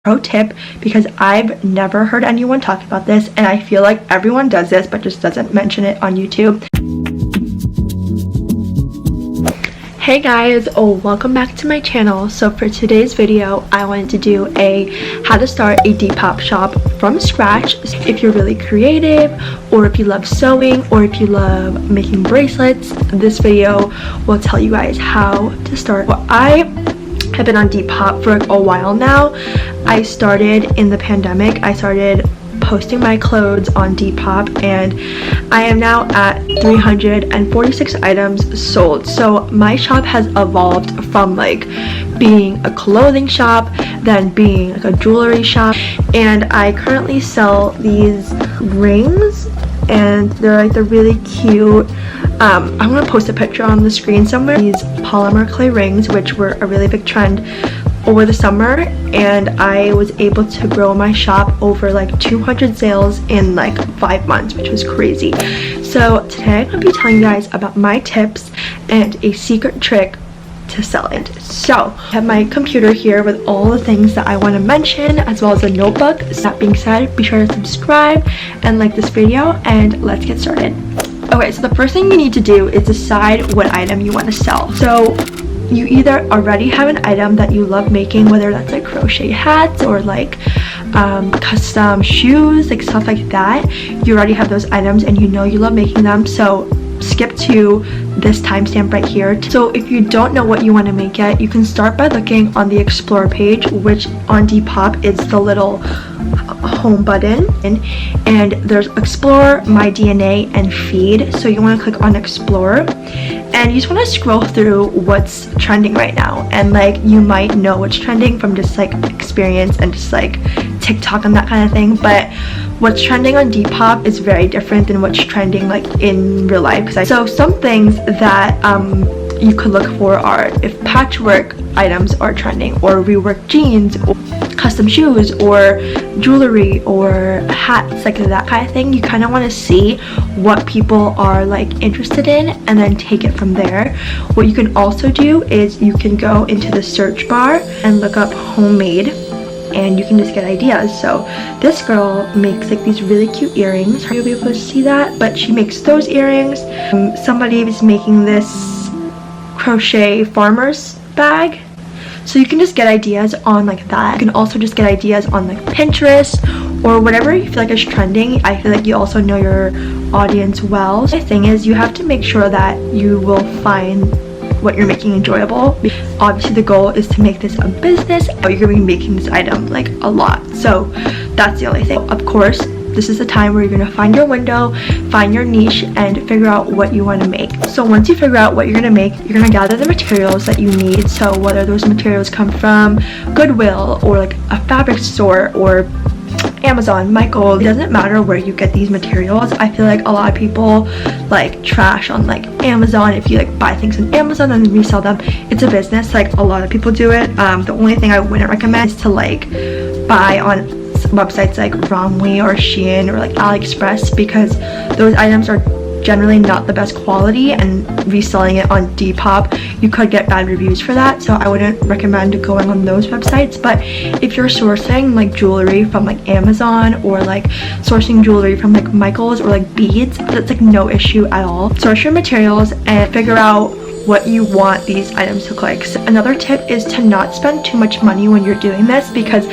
pro tip because I've never heard anyone talk about this, and I feel like everyone does this but just doesn't mention it on YouTube. Hey guys, welcome back to my channel. So for today's video I wanted to do a how to start a depop shop from scratch. If you're really creative, or if you love sewing, or if you love making bracelets, this video will tell you guys how to start. Well, I have been on Depop for a while now. I started in the pandemic. I started posting my clothes on Depop, and I am now at 346 items sold. So my shop has evolved from like being a clothing shop, then being like a jewelry shop, and I currently sell these rings, and they're really cute. I'm gonna post a picture on the screen somewhere. These polymer clay rings, which were a really big trend over the summer, and I was able to grow my shop over like 200 sales in like 5 months, which was crazy. So today I'm gonna be telling you guys about my tips and a secret trick to sell it. So I have my computer here with all the things that I want to mention, as well as a notebook. So that being said, be sure to subscribe and like this video, and let's get started. Okay, so the first thing you need to do is decide what item you want to sell. So you either already have an item that you love making, whether that's like crochet hats or like custom shoes, like stuff like that. You already have those items and you know you love making them, so skip to this timestamp right here. So if you don't know what you want to make yet, you can start by looking on the explore page, which on Depop is the little home button, and there's explore, my DNA, and feed. So you want to click on explore, and you just want to scroll through what's trending right now, and like you might know what's trending from just like experience and just like TikTok and that kind of thing, but what's trending on Depop is very different than what's trending like in real life. So some things that you could look for are if patchwork items are trending, or reworked jeans, or custom shoes, or jewelry, or hats, like that kind of thing. You kind of want to see what people are like interested in and then take it from there. What you can also do is you can go into the search bar and look up homemade, and you can just get ideas. So this girl makes like these really cute earrings. You'll be able to see that, but she makes those earrings. Somebody is making this crochet farmer's bag, so you can just get ideas on like that. You can also just get ideas on like Pinterest or whatever you feel like is trending. I feel like you also know your audience well. The thing is, you have to make sure that you will find what you're making enjoyable. Obviously the goal is to make this a business, but you're gonna be making this item like a lot, so that's the only thing. Of course, this is the time where you're gonna find your window, find your niche, and figure out what you want to make. So once you figure out what you're gonna make, you're gonna gather the materials that you need. So whether those materials come from Goodwill, or like a fabric store, or Amazon, Michael, it doesn't matter where you get these materials. I feel like a lot of people like trash on like Amazon. If you like buy things on Amazon and resell them, it's a business, like a lot of people do it. The only thing I wouldn't recommend is to like buy on websites like Romwe or Shein or like AliExpress, because those items are generally not the best quality, and reselling it on Depop, you could get bad reviews for that. So I wouldn't recommend going on those websites. But if you're sourcing like jewelry from like Amazon, or like sourcing jewelry from like Michael's, or like beads, that's like no issue at all. Source your materials and figure out what you want these items to look like. So another tip is to not spend too much money when you're doing this, because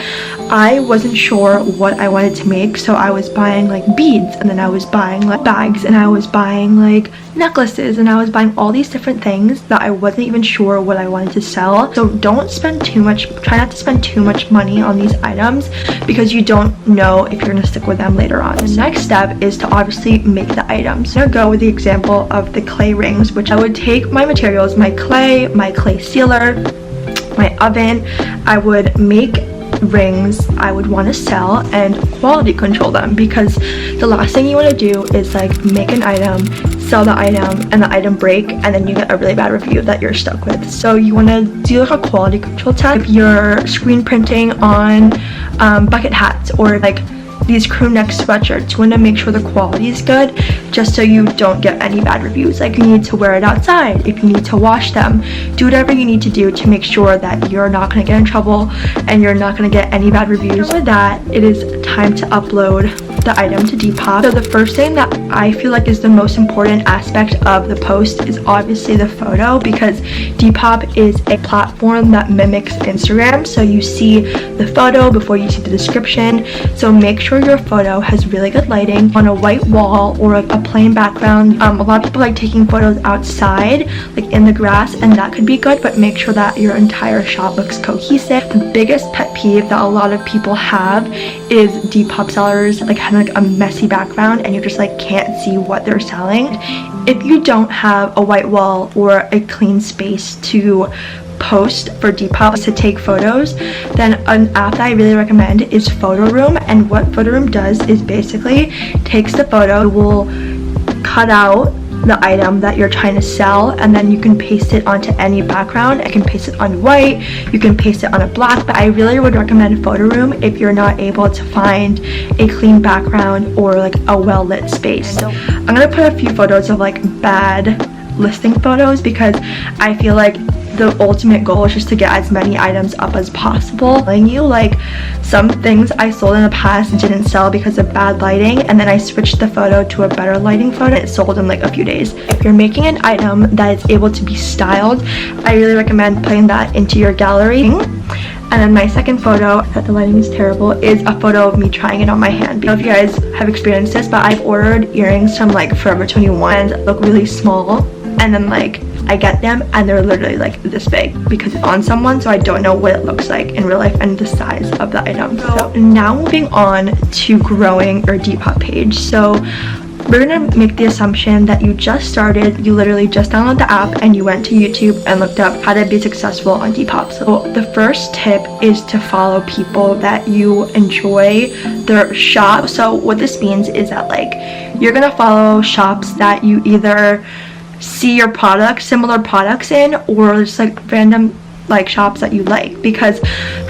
I wasn't sure what I wanted to make. So I was buying like beads, and then I was buying like bags, and I was buying like necklaces, and I was buying all these different things that I wasn't even sure what I wanted to sell. So don't spend too much, try not to spend too much money on these items, because you don't know if you're gonna stick with them later on. The next step is to obviously make the items. I'm gonna go with the example of the clay rings, which I would take my materials, my clay sealer, my oven. I would make rings I would want to sell and quality control them, because the last thing you want to do is like make an item, sell the item, and the item break, and then you get a really bad review that you're stuck with. So you want to do like a quality control test. If you're screen printing on bucket hats, or like these crew neck sweatshirts. You want to make sure the quality is good, just so you don't get any bad reviews. Like, you need to wear it outside, if you need to wash them, do whatever you need to do to make sure that you're not going to get in trouble and you're not going to get any bad reviews. With that, it is time to upload the item to Depop. So the first thing that I feel like is the most important aspect of the post is obviously the photo, because Depop is a platform that mimics Instagram, so you see the photo before you see the description. So make sure your photo has really good lighting on a white wall or a plain background. A lot of people like taking photos outside, like in the grass, and that could be good, but make sure that your entire shop looks cohesive. The biggest pet peeve that a lot of people have is Depop sellers like having like a messy background and you just like can't see what they're selling. If you don't have a white wall or a clean space to post for Depop to take photos, then an app that I really recommend is Photo Room. And what Photo Room does is basically takes the photo, it will cut out the item that you're trying to sell, and then you can paste it onto any background. I can paste it on white, you can paste it on a black, but I really would recommend Photo Room if you're not able to find a clean background or like a well-lit space. So I'm gonna put a few photos of like bad listing photos, because I feel like the ultimate goal is just to get as many items up as possible. Telling you, like, some things I sold in the past didn't sell because of bad lighting, and then I switched the photo to a better lighting photo. It sold in like a few days. If you're making an item that is able to be styled, I really recommend putting that into your gallery. And then my second photo, that the lighting is terrible, is a photo of me trying it on my hand. I don't know if you guys have experienced this, but I've ordered earrings from like Forever 21 and look really small, and then like I get them and they're literally like this big because it's on someone, so I don't know what it looks like in real life and the size of the item. So now moving on to growing your Depop page. So we're gonna make the assumption that you just started, you literally just downloaded the app and you went to YouTube and looked up how to be successful on Depop. So the first tip is to follow people that you enjoy their shop. So what this means is that like you're gonna follow shops that you either see your products, similar products in, or just like random like shops that you like, because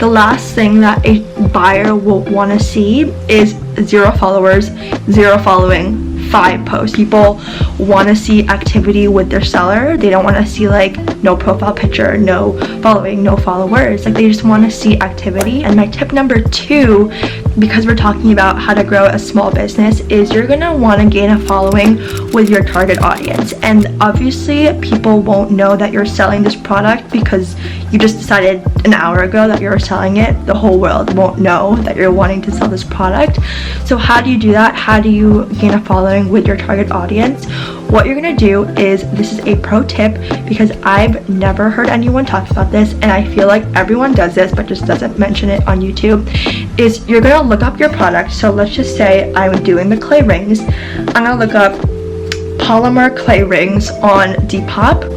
the last thing that a buyer will want to see is 0 followers, 0 following, 5 posts. People want to see activity with their seller. They don't want to see like no profile picture, no following, no followers. Like they just want to see activity. And my tip number 2, because we're talking about how to grow a small business, is you're gonna want to gain a following with your target audience. And obviously people won't know that you're selling this product because you just decided an hour ago that you're selling it. The whole world won't know that you're wanting to sell this product. So how do you do that? How do you gain a following with your target audience? What you're gonna do is, this is a pro tip because I've never heard anyone talk about this, and I feel like everyone does this but just doesn't mention it on YouTube, is you're gonna look up your product. So let's just say I'm doing the clay rings. I'm gonna look up polymer clay rings on Depop,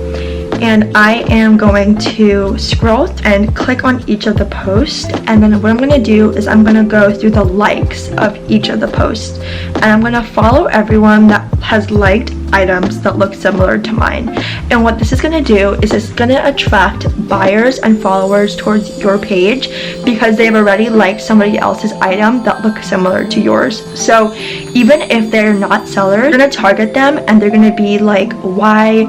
and I am going to scroll and click on each of the posts, and then what I'm going to do is I'm going to go through the likes of each of the posts, and I'm going to follow everyone that has liked items that look similar to mine. And what this is going to do is it's going to attract buyers and followers towards your page because they've already liked somebody else's item that looks similar to yours. So even if they're not sellers, you're going to target them and they're going to be like, why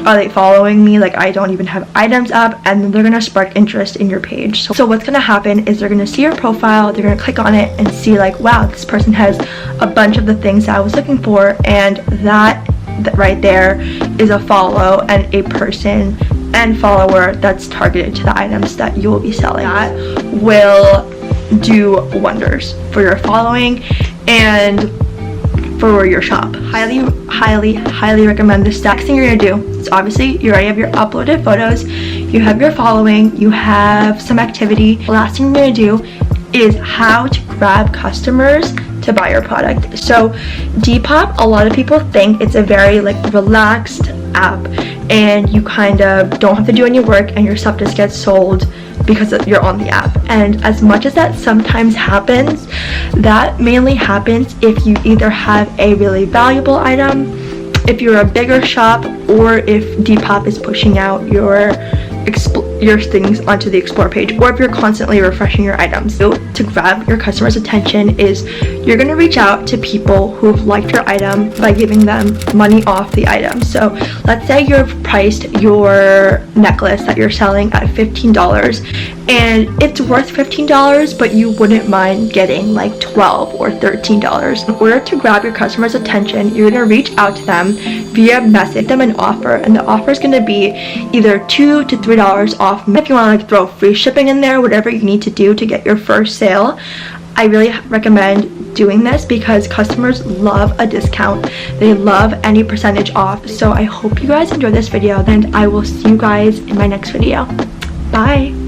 are they following me? Like, I don't even have items up, and then they're gonna spark interest in your page. So what's gonna happen is they're gonna see your profile, they're gonna click on it and see like, wow, this person has a bunch of the things that I was looking for, and that right there is a follow and a person and follower that's targeted to the items that you will be selling. That will do wonders for your following and for your shop. Highly recommend this. Next thing you're gonna do is, obviously you already have your uploaded photos, you have your following, you have some activity. The last thing you're gonna do is how to grab customers to buy your product. So Depop, a lot of people think it's a very like relaxed app and you kind of don't have to do any work and your stuff just gets sold because you're on the app. And as much as that sometimes happens, that mainly happens if you either have a really valuable item, if you're a bigger shop, or if Depop is pushing out your things onto the explore page, or if you're constantly refreshing your items. So to grab your customers' attention is you're going to reach out to people who've liked your item by giving them money off the item. So let's say you've priced your necklace that you're selling at $15 and it's worth $15, but you wouldn't mind getting like $12 or $13. In order to grab your customer's attention, you're going to reach out to them via message them an offer, and the offer is going to be either $2 to $3 off. If you want to like throw free shipping in there, whatever you need to do to get your first sale, I really recommend doing this because customers love a discount. They love any percentage off. So I hope you guys enjoyed this video, and I will see you guys in my next video. Bye.